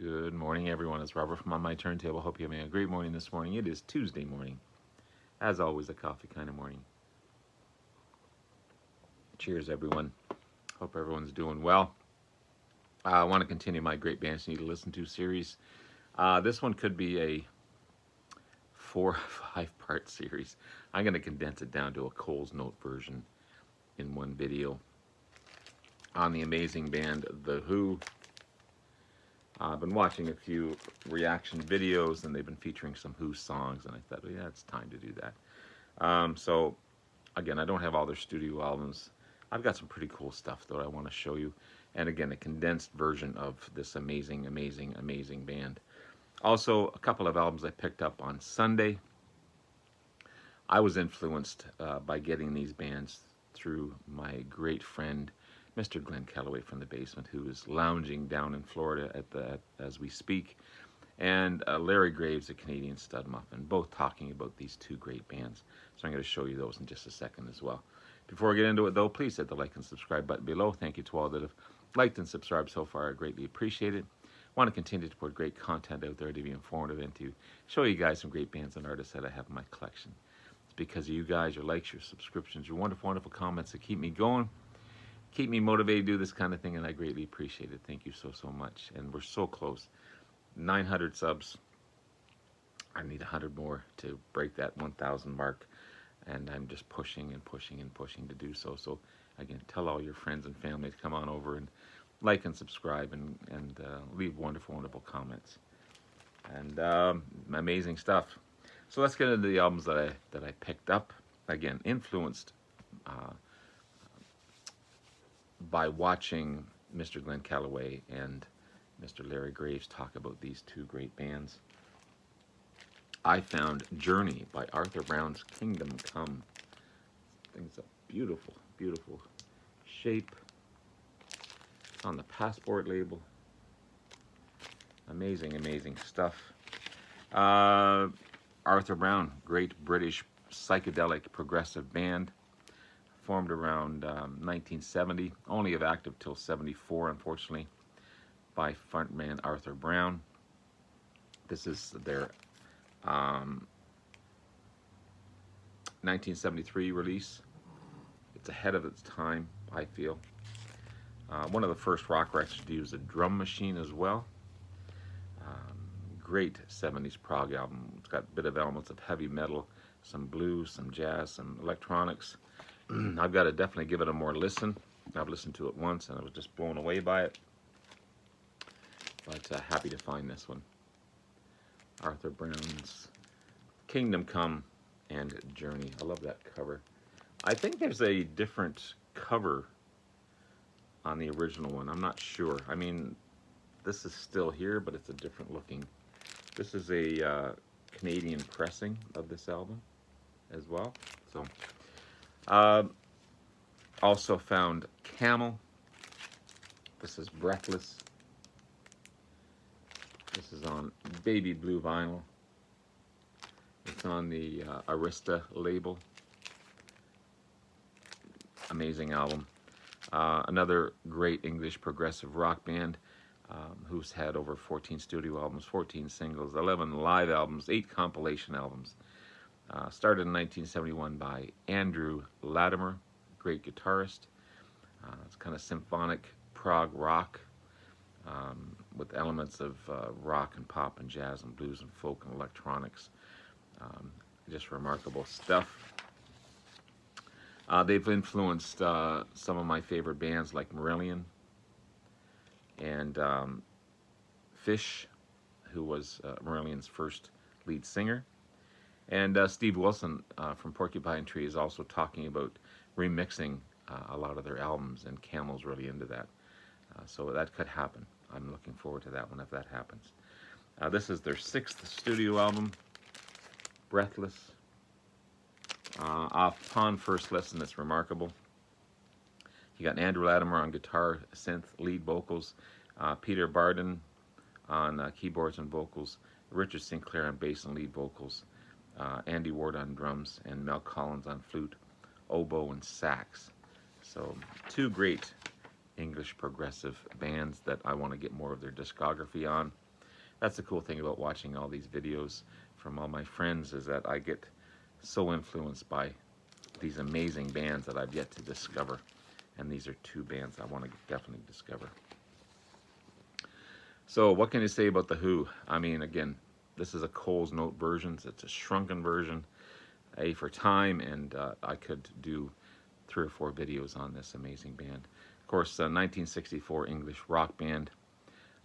Good morning, everyone. It's Robert from On My Turntable. Hope you're having a great morning this morning. It is Tuesday morning. As always, a coffee kind of morning. Cheers, everyone. Hope everyone's doing well. I want to continue my Great Bands You Need to Listen to series. This one could be a 4 or 5 part series. I'm going to condense it down to a Cole's Note version in one video on the amazing band The Who. I've been watching a few reaction videos, and they've been featuring some Who songs, and I thought, well, yeah, it's time to do that. So, again, I don't have all their studio albums. I've got some pretty cool stuff, though, I want to show you. And again, a condensed version of this amazing, amazing, amazing band. Also, a couple of albums I picked up on Sunday. I was influenced by getting these bands through my great friend, Mr. Glenn Calloway from the basement, who is lounging down in Florida as we speak, and Larry Graves, a Canadian stud muffin, both talking about these two great bands. So I'm going to show you those in just a second as well. Before I get into it, though, please hit the like and subscribe button below. Thank you to all that have liked and subscribed so far. I greatly appreciate it. I want to continue to put great content out there to be informative and to show you guys some great bands and artists that I have in my collection. It's because of you guys, your likes, your subscriptions, your wonderful, wonderful comments that keep me going, keep me motivated to do this kind of thing, and I greatly appreciate it. Thank you so, so much. And we're so close. 900 subs. I need 100 more to break that 1,000 mark, and I'm just pushing and pushing and pushing to do so. So, again, tell all your friends and family to come on over and like and subscribe and leave wonderful, wonderful comments. And amazing stuff. So let's get into the albums that I picked up. Again, influenced by watching Mr. Glenn Calloway and Mr. Larry Graves talk about these two great bands. I found Journey by Arthur Brown's Kingdom Come. This thing's a beautiful, beautiful shape. It's on the Passport label. Amazing, amazing stuff. Arthur Brown, great British psychedelic progressive band, formed around 1970, only have active till 74, unfortunately, by frontman Arthur Brown. This is their 1973 release. It's ahead of its time, I feel. One of the first rock records to use a drum machine as well. Great 70s prog album. It's got a bit of elements of heavy metal, some blues, some jazz, some electronics. I've got to definitely give it a more listen. I've listened to it once and I was just blown away by it. But happy to find this one. Arthur Brown's Kingdom Come and Journey. I love that cover. I think there's a different cover on the original one. I'm not sure. I mean, this is still here, but it's a different looking. This is a Canadian pressing of this album as well. So, also found Camel. This is Breathless. This is on baby blue vinyl. It's on the Arista label. Amazing album. Another great English progressive rock band who's had over 14 studio albums, 14 singles, 11 live albums, 8 compilation albums. Started in 1971 by Andrew Latimer, great guitarist. It's kind of symphonic prog rock with elements of rock and pop and jazz and blues and folk and electronics. Just remarkable stuff. They've influenced some of my favorite bands like Marillion and Fish, who was Marillion's first lead singer. And Steve Wilson from Porcupine Tree is also talking about remixing a lot of their albums, and Camel's really into that. So that could happen. I'm looking forward to that one if that happens. This is their 6th studio album, Breathless. Upon first listen, it's remarkable. You got Andrew Latimer on guitar, synth, lead vocals, Peter Barden on keyboards and vocals, Richard Sinclair on bass and lead vocals, Andy Ward on drums, and Mel Collins on flute, oboe, and sax. So 2 great English progressive bands that I want to get more of their discography on. that's the cool thing about watching all these videos from all my friends, is that I get so influenced by these amazing bands that I've yet to discover. And these are two bands I want to definitely discover. So what can you say about The Who? I mean, again, this is a Cole's Note version. So it's a shrunken version, A for time, and I could do 3 or 4 videos on this amazing band. Of course, 1964 English rock band,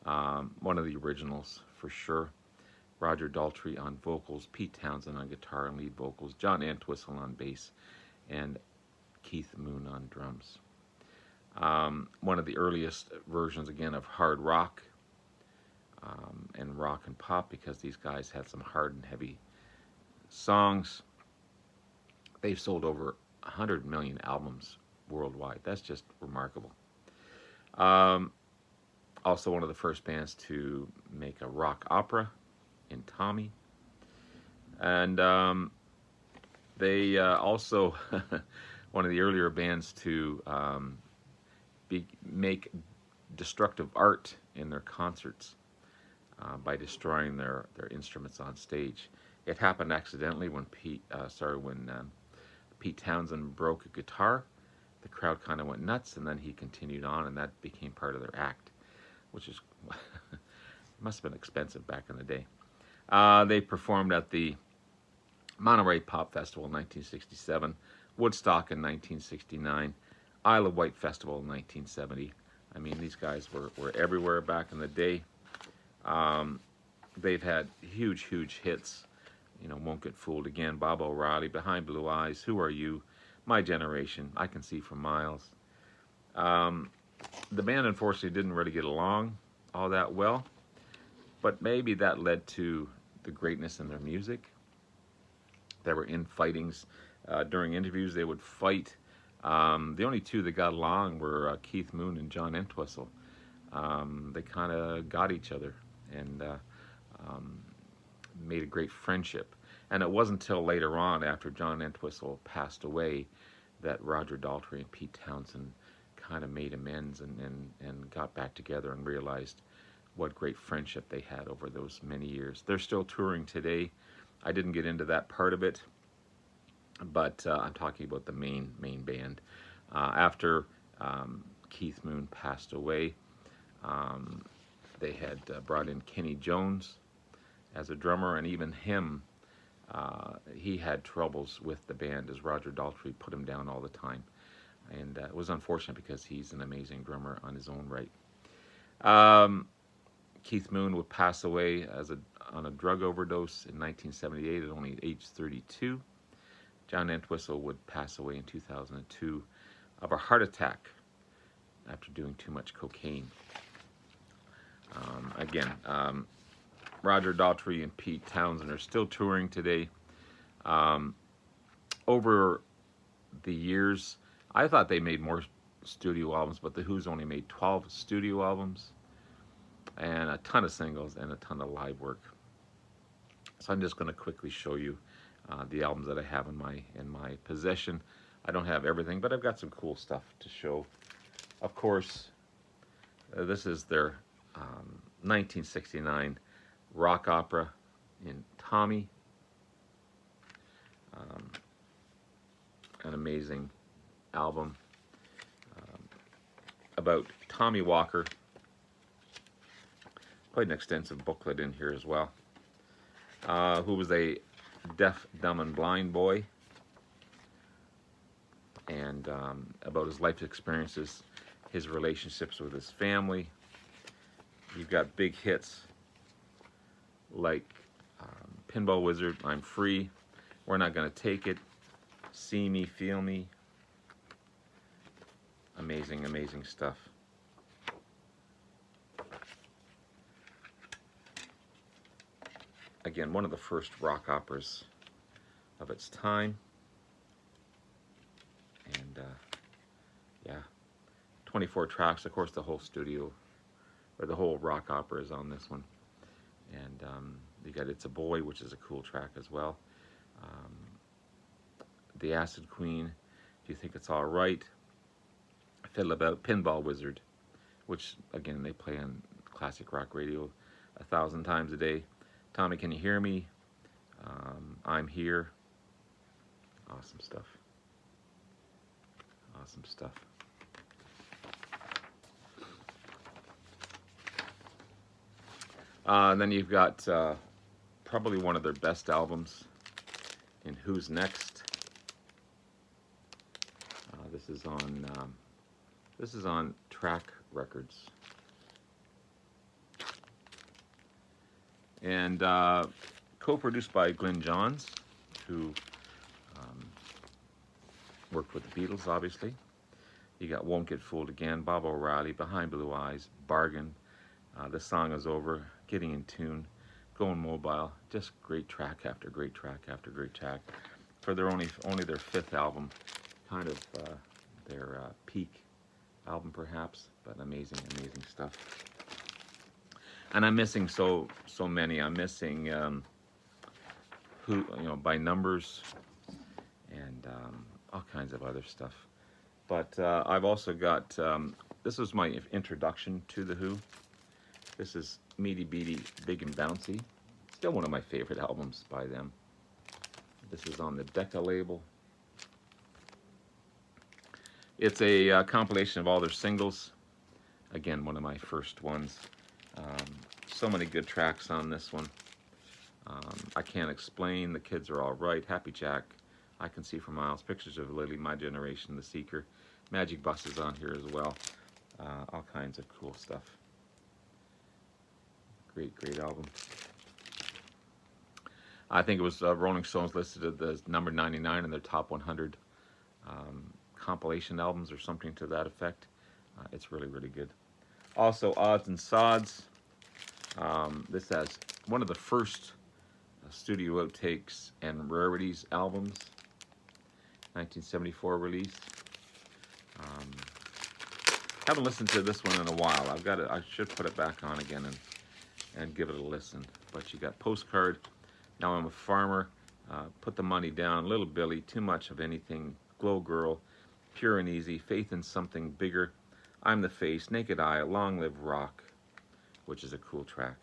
one of the originals for sure. Roger Daltrey on vocals, Pete Townsend on guitar and lead vocals, John Entwistle on bass, and Keith Moon on drums. One of the earliest versions, again, of hard rock and rock and pop, because these guys had some hard and heavy songs. They've sold over 100 million albums worldwide. That's just remarkable. Also one of the first bands to make a rock opera in Tommy. And they also one of the earlier bands to make destructive art in their concerts by destroying their instruments on stage. It happened accidentally when Pete Townsend broke a guitar. The crowd kind of went nuts, and then he continued on, and that became part of their act, which is must have been expensive back in the day. They performed at the Monterey Pop Festival in 1967, Woodstock in 1969, Isle of Wight Festival in 1970. I mean, these guys were everywhere back in the day. They've had huge hits. You know, Won't Get Fooled Again, Bob O'Reilly, Behind Blue Eyes, Who Are You, My Generation, I Can See for Miles. The band, unfortunately, didn't really get along all that well, but maybe that led to the greatness in their music. There were infightings. During interviews, they would fight. The only two that got along were Keith Moon and John Entwistle. They kind of got each other and made a great friendship. And it wasn't until later on, after John Entwistle passed away, that Roger Daltrey and Pete Townsend kind of made amends and got back together and realized what great friendship they had over those many years. They're still touring today. I didn't get into that part of it, but I'm talking about the main band. After Keith Moon passed away, they had brought in Kenny Jones as a drummer, and even him, he had troubles with the band as Roger Daltrey put him down all the time. And it was unfortunate because he's an amazing drummer on his own right. Keith Moon would pass away on a drug overdose in 1978 at only age 32. John Entwistle would pass away in 2002 of a heart attack after doing too much cocaine. Roger Daltrey and Pete Townsend are still touring today. Over the years, I thought they made more studio albums, but the Who's only made 12 studio albums and a ton of singles and a ton of live work. So I'm just going to quickly show you the albums that I have in my possession. I don't have everything, but I've got some cool stuff to show. Of course, this is their 1969 rock opera in Tommy. An amazing album about Tommy Walker. Quite an extensive booklet in here as well. Who was a deaf, dumb, and blind boy, and about his life experiences, his relationships with his family. You've got big hits like Pinball Wizard, I'm Free, We're Not Gonna Take It, See Me, Feel Me. Amazing stuff. Again, one of the first rock operas of its time. And yeah, 24 tracks. Of course, the whole studio, or the whole rock opera is on this one. And you got It's a Boy, which is a cool track as well. The Acid Queen, Do You Think It's All Right? Fiddle About, Pinball Wizard, which again they play on classic rock radio. 1,000 times a day. Tommy, can you hear me? I'm here. Awesome stuff. Awesome stuff. Then you've got probably one of their best albums in Who's Next. This is on Track Records, and co-produced by Glyn Johns, who worked with the Beatles, obviously. You got Won't Get Fooled Again, Bob O'Reilly, Behind Blue Eyes, Bargain, This Song Is Over, Getting in Tune, Going Mobile. Just great track after great track after great track. For their only their fifth album, kind of their peak album perhaps, but amazing stuff. And I'm missing so many. I'm missing By Numbers and all kinds of other stuff. But I've also got, this was my introduction to The Who. This is Meaty Beaty, Big and Bouncy. Still one of my favorite albums by them. This is on the Decca label. It's a compilation of all their singles. Again, one of my first ones. So many good tracks on this one. I Can't Explain, The Kids Are All Right, Happy Jack, I Can See for Miles, Pictures of Lily, My Generation, The Seeker. Magic Bus is on here as well. All kinds of cool stuff. Great album. I think it was Rolling Stones listed as number 99 in their top 100 compilation albums or something to that effect. It's really good. Also, Odds and Sods. This has one of the first studio outtakes and rarities albums, 1974 release. Haven't listened to this one in a while. I should put it back on again and give it a listen. But you got Postcard, Now I'm a Farmer, Put the Money Down, Little Billy, Too Much of Anything, Glow Girl, Pure and Easy, Faith in Something Bigger, I'm the Face, Naked Eye, Long Live Rock, which is a cool track.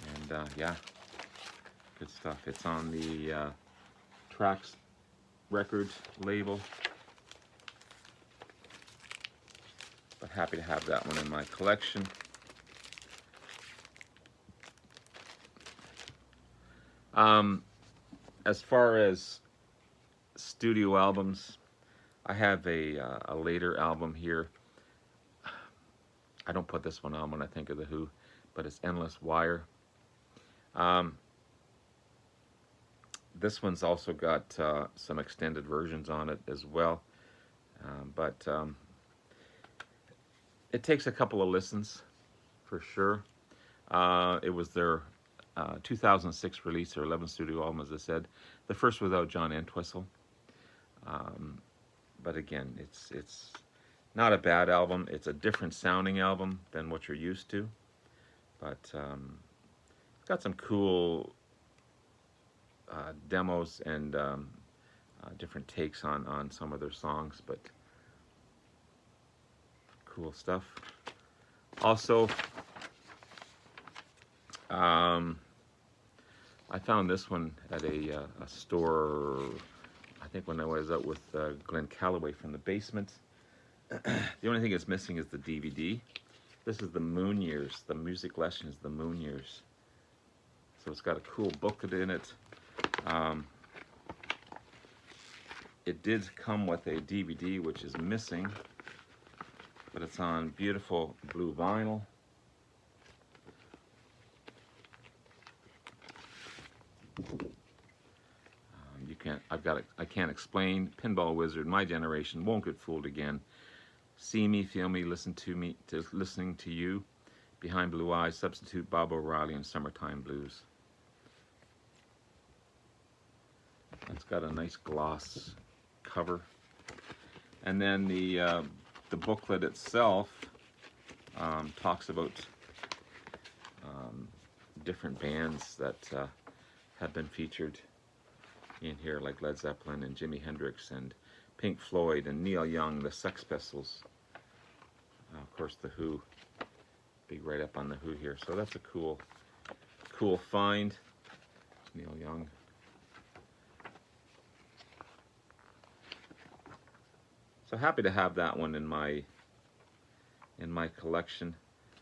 And yeah, good stuff. It's on the Tracks Records label. But happy to have that one in my collection. As far as studio albums, I have a later album here. I don't put this one on when I think of The Who, but it's Endless Wire. This one's also got some extended versions on it as well, but it takes a couple of listens for sure. It was their 2006 release, their 11th studio album, as I said. The first without John Entwistle. But again, it's not a bad album. It's a different sounding album than what you're used to. But it's got some cool demos and different takes on some of their songs. But cool stuff. Also, I found this one at a store, I think when I was out with Glenn Calloway from the Basement. The only thing it's missing is the DVD. This is the Moon Years, the music lessons, the Moon Years. So it's got a cool booklet in it. It did come with a DVD, which is missing, but it's on beautiful blue vinyl. I Can't Explain, Pinball Wizard, My Generation, Won't Get Fooled Again, See Me, Feel Me, Listening to You, Behind Blue Eyes, Substitute, Bob O'Reilly, and Summertime Blues. It's got a nice gloss cover. And then the booklet itself talks about different bands that have been featured in here, like Led Zeppelin and Jimi Hendrix and Pink Floyd and Neil Young, the Sex Pistols, of course The Who. big write up on the Who here. So that's a cool find. Neil Young. So happy to have that one in my collection.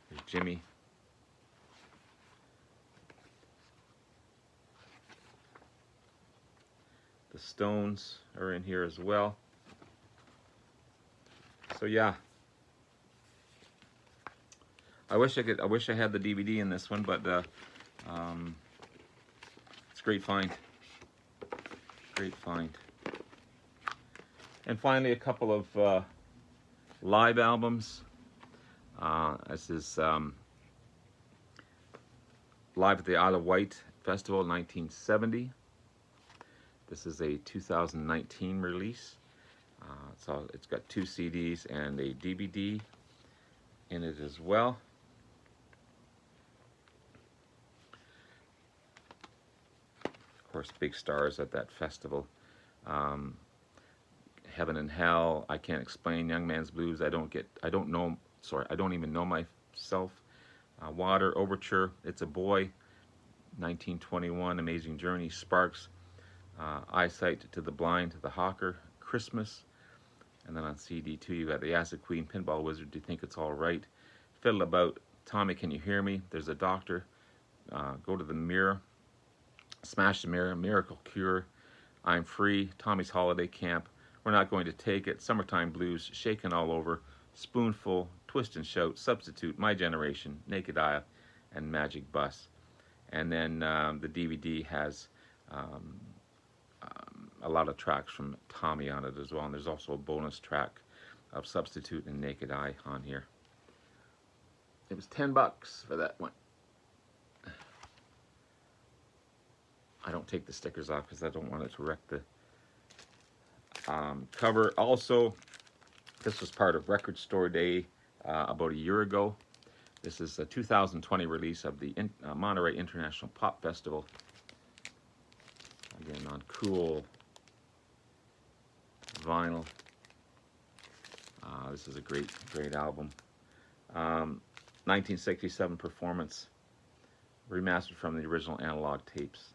There's Jimmy. The Stones are in here as well. So yeah, I wish I had the DVD in this one, but it's a great find. Great find. And finally, a couple of live albums. This is live at the Isle of Wight Festival, 1970. This is a 2019 release. So it's got 2 CDs and a DVD in it as well. Of course, big stars at that festival. Heaven and Hell, I Can't Explain, Young Man's Blues, I don't even know myself. Water, Overture, It's a Boy, 1921, Amazing Journey, Sparks, Eyesight to the Blind, The Hawker, Christmas, and then on CD too you got The Acid Queen, Pinball Wizard, Do You Think It's All Right, Fiddle About, Tommy Can You Hear Me, There's a Doctor, Go to the Mirror, Smash the Mirror, Miracle Cure, I'm Free, Tommy's Holiday Camp, We're Not Going to Take It, Summertime Blues, Shakin' All Over, Spoonful, Twist and Shout, Substitute, My Generation, Naked Eye, and Magic Bus. And then the DVD has a lot of tracks from Tommy on it as well, and there's also a bonus track of Substitute and Naked Eye on here. It was $10 for that one. I don't take the stickers off because I don't want it to wreck the cover. Also, this was part of Record Store Day about a year ago. This is a 2020 release of the Monterey International Pop Festival. Again, on cool vinyl. This is a great album. 1967 performance, remastered from the original analog tapes,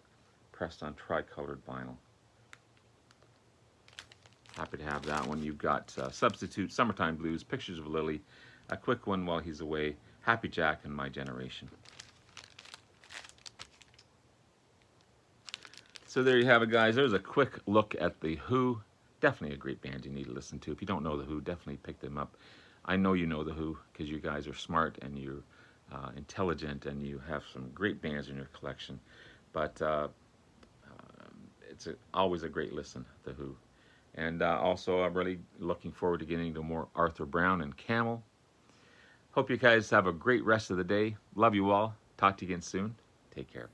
pressed on tricolored vinyl. Happy to have that one. You've got Substitute, Summertime Blues, Pictures of Lily, A Quick One While He's Away, Happy Jack, and My Generation. So there you have it, guys. There's a quick look at the Who. Definitely a great band you need to listen to. If you don't know the Who, definitely pick them up. I know you know the Who because you guys are smart and you're intelligent and you have some great bands in your collection. But it's always a great listen, the Who. And also, I'm really looking forward to getting into more Arthur Brown and Camel. Hope you guys have a great rest of the day. Love you all. Talk to you again soon. Take care.